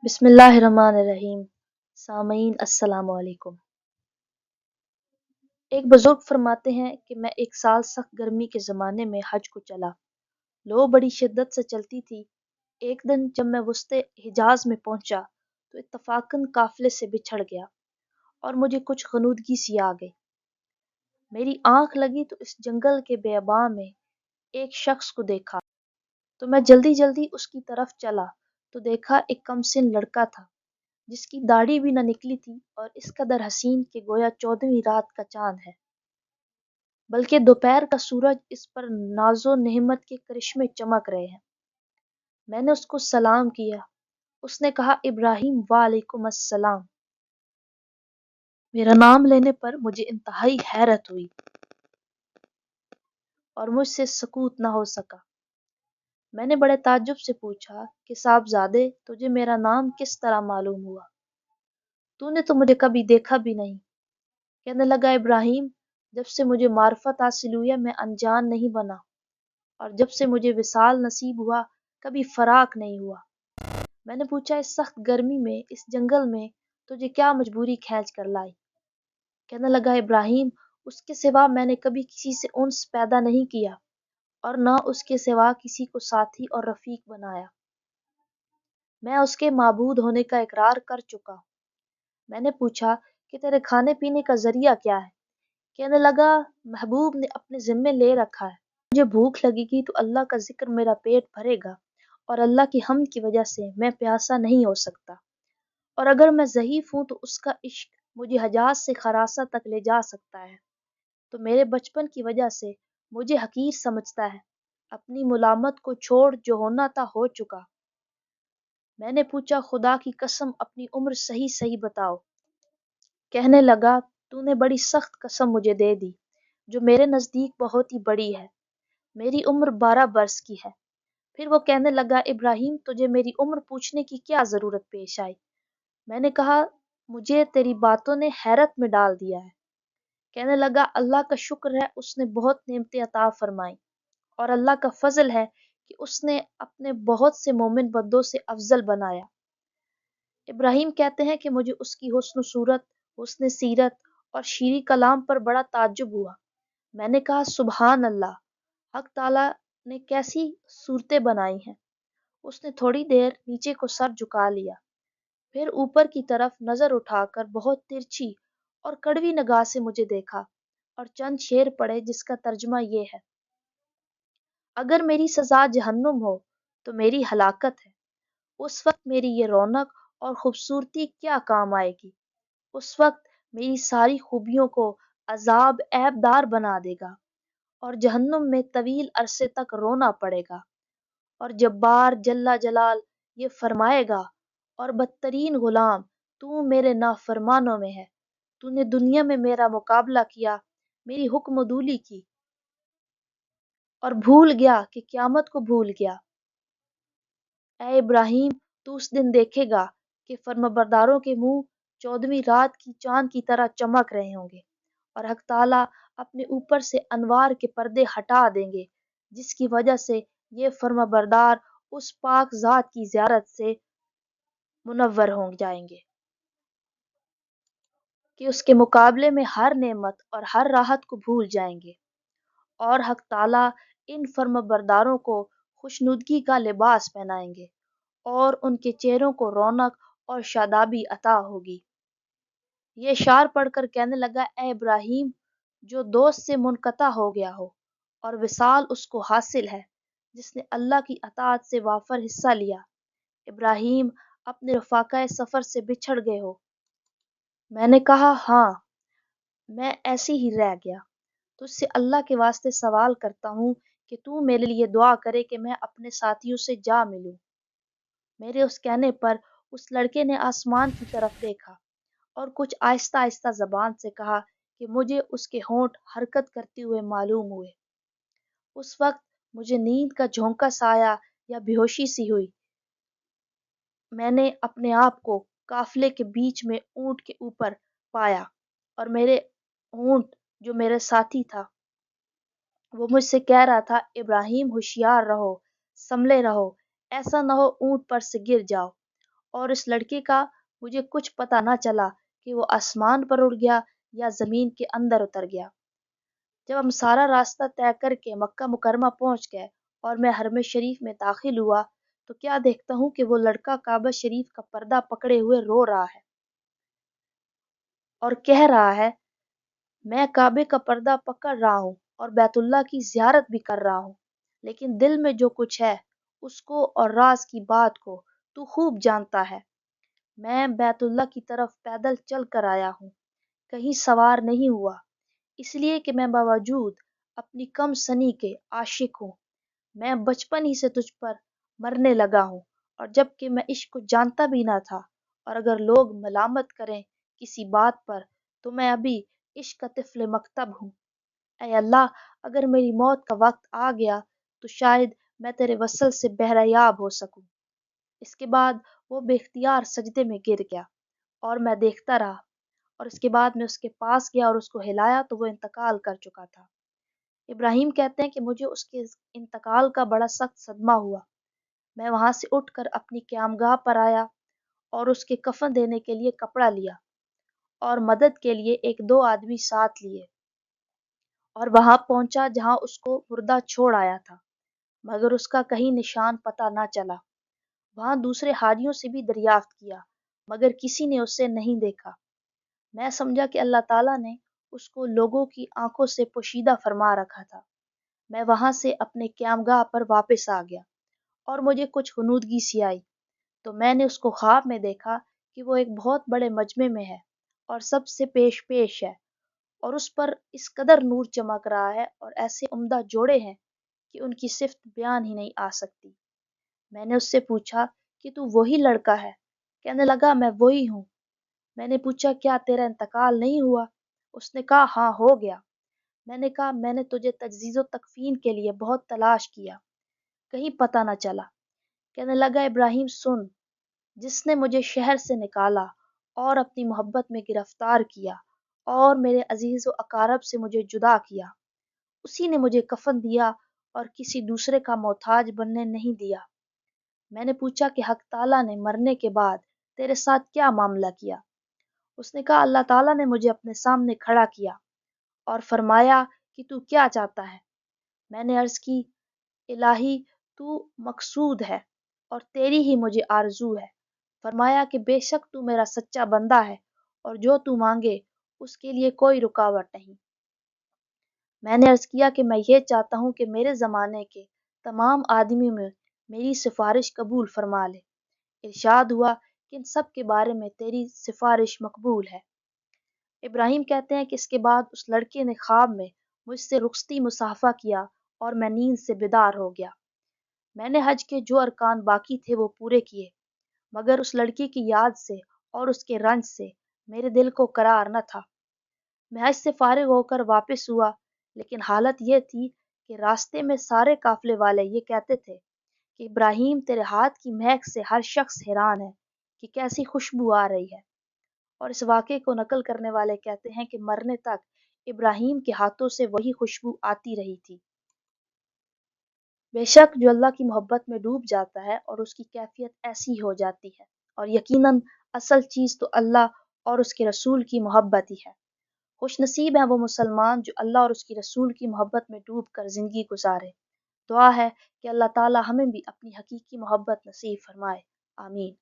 بسم اللہ الرحمن الرحیم۔ سامعین السلام علیکم۔ ایک بزرگ فرماتے ہیں کہ میں ایک سال سخت گرمی کے زمانے میں حج کو چلا۔ لو بڑی شدت سے چلتی تھی۔ ایک دن جب میں وسط حجاز میں پہنچا تو اتفاقاً قافلے سے بچھڑ گیا اور مجھے کچھ غنودگی سی آ گئی۔ میری آنکھ لگی تو اس جنگل کے بیاباں میں ایک شخص کو دیکھا تو میں جلدی جلدی اس کی طرف چلا تو دیکھا ایک کم سن لڑکا تھا جس کی داڑھی بھی نہ نکلی تھی اور اس قدر حسین کہ گویا 14ویں رات کا چاند ہے، بلکہ دوپہر کا سورج اس پر ناز و نعمت کے کرشمے چمک رہے ہیں۔ میں نے اس کو سلام کیا۔ اس نے کہا ابراہیم، وعلیکم السلام۔ میرا نام لینے پر مجھے انتہائی حیرت ہوئی اور مجھ سے سکوت نہ ہو سکا۔ میں نے بڑے تعجب سے پوچھا کہ صاحبزادے، تجھے میرا نام کس طرح معلوم ہوا؟ تو نے تو مجھے کبھی دیکھا بھی نہیں۔ کہنے لگا ابراہیم، جب سے مجھے معرفت حاصل ہوئی ہے میں انجان نہیں بنا، اور جب سے مجھے وصال نصیب ہوا کبھی فراق نہیں ہوا۔ میں نے پوچھا اس سخت گرمی میں اس جنگل میں تجھے کیا مجبوری کھینچ کر لائی؟ کہنے لگا ابراہیم، اس کے سوا میں نے کبھی کسی سے انس پیدا نہیں کیا اور نہ اس کے سوا کسی کو ساتھی اور رفیق بنایا۔ میں اس کے معبود ہونے کا اقرار کر چکا ہوں۔ میں نے پوچھا کہ تیرے کھانے پینے کا ذریعہ کیا ہے؟ کہنے لگا محبوب نے اپنے ذمے لے رکھا ہے، مجھے بھوک لگے گی تو اللہ کا ذکر میرا پیٹ بھرے گا اور اللہ کی حمد کی وجہ سے میں پیاسا نہیں ہو سکتا، اور اگر میں ضعیف ہوں تو اس کا عشق مجھے حجاز سے خراسہ تک لے جا سکتا ہے، تو میرے بچپن کی وجہ سے مجھے حقیر سمجھتا ہے۔ اپنی ملامت کو چھوڑ، جو ہونا تھا ہو چکا۔ میں نے پوچھا خدا کی قسم اپنی عمر صحیح صحیح بتاؤ۔ کہنے لگا تو نے بڑی سخت قسم مجھے دے دی جو میرے نزدیک بہت ہی بڑی ہے، میری عمر 12 برس کی ہے۔ پھر وہ کہنے لگا ابراہیم، تجھے میری عمر پوچھنے کی کیا ضرورت پیش آئی؟ میں نے کہا مجھے تیری باتوں نے حیرت میں ڈال دیا ہے۔ کہنے لگا اللہ کا شکر ہے، اس نے بہت نعمتیں عطا فرمائیں، اور اللہ کا فضل ہے کہ اس نے اپنے بہت سے مومن بندوں سے افضل بنایا۔ ابراہیم کہتے ہیں کہ مجھے اس کی حسن و صورت، حسن سیرت اور شیریں کلام پر بڑا تعجب ہوا۔ میں نے کہا سبحان اللہ، حق تعالیٰ نے کیسی صورتیں بنائی ہیں۔ اس نے تھوڑی دیر نیچے کو سر جھکا لیا، پھر اوپر کی طرف نظر اٹھا کر بہت ترچھی اور کڑوی نگاہ سے مجھے دیکھا اور چند شعر پڑھے جس کا ترجمہ یہ ہے: اگر میری سزا جہنم ہو تو میری ہلاکت ہے، اس وقت میری یہ رونق اور خوبصورتی کیا کام آئے گی؟ اس وقت میری ساری خوبیوں کو عذاب عیب دار بنا دے گا اور جہنم میں طویل عرصے تک رونا پڑے گا، اور جبار جل جلال یہ فرمائے گا، اور بدترین غلام تو میرے نافرمانوں میں ہے، تو نے دنیا میں میرا مقابلہ کیا، میری حکم عدولی کی اور بھول گیا کہ قیامت کو بھول گیا۔ اے ابراہیم، تو اس دن دیکھے گا کہ فرمانبرداروں کے منہ 14ویں رات کی چاند کی طرح چمک رہے ہوں گے، اور حق تعالیٰ اپنے اوپر سے انوار کے پردے ہٹا دیں گے، جس کی وجہ سے یہ فرمانبردار اس پاک ذات کی زیارت سے منور ہو جائیں گے کہ اس کے مقابلے میں ہر نعمت اور ہر راحت کو بھول جائیں گے، اور حق تعالیٰ ان فرمانبرداروں کو خوشنودگی کا لباس پہنائیں گے اور ان کے چہروں کو رونق اور شادابی عطا ہوگی۔ یہ اشعار پڑھ کر کہنے لگا اے ابراہیم، جو دوست سے منقطع ہو گیا ہو اور وصال اس کو حاصل ہے جس نے اللہ کی اطاعت سے وافر حصہ لیا۔ ابراہیم، اپنے رفاقۂ سفر سے بچھڑ گئے ہو؟ میں نے کہا ہاں، میں ایسی ہی رہ گیا۔ تجھ سے اللہ کے واسطے سوال کرتا ہوں کہ تو میرے لیے دعا کرے کہ میں اپنے ساتھیوں سے جا ملوں۔ میرے اس کہنے پر اس لڑکے نے آسمان کی طرف دیکھا اور کچھ آہستہ آہستہ زبان سے کہا کہ مجھے اس کے ہونٹ حرکت کرتے ہوئے معلوم ہوئے۔ اس وقت مجھے نیند کا جھونکا سا آیا یا بے ہوشی سی ہوئی۔ میں نے اپنے آپ کو قافلے کے بیچ میں اونٹ کے اوپر پایا، اور میرے اونٹ جو میرے ساتھی تھا وہ مجھ سے کہہ رہا تھا ابراہیم ہوشیار رہو، سنبھلے رہو، ایسا نہ ہو اونٹ پر سے گر جاؤ، اور اس لڑکے کا مجھے کچھ پتہ نہ چلا کہ وہ آسمان پر اڑ گیا یا زمین کے اندر اتر گیا۔ جب ہم سارا راستہ طے کر کے مکہ مکرمہ پہنچ گئے اور میں حرم شریف میں داخل ہوا تو کیا دیکھتا ہوں کہ وہ لڑکا کعبہ شریف کا پردہ پکڑے ہوئے رو رہا ہے اور کہہ رہا ہے، میں کعبے کا پردہ پکڑ رہا ہوں اور بیت اللہ کی زیارت بھی کر رہا ہوں، لیکن دل میں جو کچھ ہے اس کو اور راز کی بات کو تو خوب جانتا ہے۔ میں بیت اللہ کی طرف پیدل چل کر آیا ہوں، کہیں سوار نہیں ہوا، اس لیے کہ میں باوجود اپنی کم سنی کے عاشق ہوں۔ میں بچپن ہی سے تجھ پر مرنے لگا ہوں، اور جب کہ میں عشق کو جانتا بھی نہ تھا، اور اگر لوگ ملامت کریں کسی بات پر تو میں ابھی عشق کا طفل مکتب ہوں۔ اے اللہ، اگر میری موت کا وقت آ گیا تو شاید میں تیرے وصل سے بہرہ یاب ہو سکوں۔ اس کے بعد وہ بے اختیار سجدے میں گر گیا اور میں دیکھتا رہا، اور اس کے بعد میں اس کے پاس گیا اور اس کو ہلایا تو وہ انتقال کر چکا تھا۔ ابراہیم کہتے ہیں کہ مجھے اس کے انتقال کا بڑا سخت صدمہ ہوا۔ میں وہاں سے اٹھ کر اپنی قیامگاہ پر آیا اور اس کے کفن دینے کے لیے کپڑا لیا اور مدد کے لیے ایک دو آدمی ساتھ لیے اور وہاں پہنچا جہاں اس کو مردہ چھوڑ آیا تھا، مگر اس کا کہیں نشان پتہ نہ چلا۔ وہاں دوسرے حاجیوں سے بھی دریافت کیا، مگر کسی نے اسے نہیں دیکھا۔ میں سمجھا کہ اللہ تعالیٰ نے اس کو لوگوں کی آنکھوں سے پوشیدہ فرما رکھا تھا۔ میں وہاں سے اپنے قیامگاہ پر واپس آ گیا اور مجھے کچھ غنودگی سی آئی، تو میں نے اس کو خواب میں دیکھا کہ وہ ایک بہت بڑے مجمع میں ہے اور سب سے پیش پیش ہے، اور اس پر اس قدر نور چمک رہا ہے اور ایسے عمدہ جوڑے ہیں کہ ان کی صفت بیان ہی نہیں آ سکتی۔ میں نے اس سے پوچھا کہ تو وہی لڑکا ہے؟ کہنے لگا، میں وہی ہوں۔ میں نے پوچھا، کیا تیرا انتقال نہیں ہوا؟ اس نے کہا، ہاں ہو گیا۔ میں نے کہا، میں نے تجھے تجزیز و تکفین کے لیے بہت تلاش کیا، کہیں پتہ نہ چلا۔ کہنے لگا، ابراہیم سن، جس نے مجھے شہر سے نکالا اور اپنی محبت میں گرفتار کیا اور میرے عزیز و اقارب سے مجھے جدا کیا، اسی نے مجھے کفن دیا اور کسی دوسرے کا محتاج بننے نہیں دیا۔ میں نے پوچھا کہ حق تعالیٰ نے مرنے کے بعد تیرے ساتھ کیا معاملہ کیا؟ اس نے کہا، اللہ تعالیٰ نے مجھے اپنے سامنے کھڑا کیا اور فرمایا کہ تو کیا چاہتا ہے؟ میں نے عرض کی، الہی تو مقصود ہے اور تیری ہی مجھے آرزو ہے۔ فرمایا کہ بے شک تو میرا سچا بندہ ہے اور جو تو مانگے اس کے لیے کوئی رکاوٹ نہیں۔ میں نے عرض کیا کہ میں یہ چاہتا ہوں کہ میرے زمانے کے تمام آدمی میں میری سفارش قبول فرما لے۔ ارشاد ہوا کہ ان سب کے بارے میں تیری سفارش مقبول ہے۔ ابراہیم کہتے ہیں کہ اس کے بعد اس لڑکے نے خواب میں مجھ سے رخصتی مصافحہ کیا اور میں نیند سے بیدار ہو گیا۔ میں نے حج کے جو ارکان باقی تھے وہ پورے کیے، مگر اس لڑکی کی یاد سے اور اس کے رنج سے میرے دل کو قرار نہ تھا۔ میں حج سے فارغ ہو کر واپس ہوا، لیکن حالت یہ تھی کہ راستے میں سارے قافلے والے یہ کہتے تھے کہ ابراہیم، تیرے ہاتھ کی مہک سے ہر شخص حیران ہے کہ کیسی خوشبو آ رہی ہے۔ اور اس واقعے کو نقل کرنے والے کہتے ہیں کہ مرنے تک ابراہیم کے ہاتھوں سے وہی خوشبو آتی رہی تھی۔ بے شک جو اللہ کی محبت میں ڈوب جاتا ہے اور اس کی کیفیت ایسی ہو جاتی ہے، اور یقیناً اصل چیز تو اللہ اور اس کے رسول کی محبت ہی ہے۔ خوش نصیب ہیں وہ مسلمان جو اللہ اور اس کی رسول کی محبت میں ڈوب کر زندگی گزارے۔ دعا ہے کہ اللہ تعالی ہمیں بھی اپنی حقیقی محبت نصیب فرمائے۔ آمین۔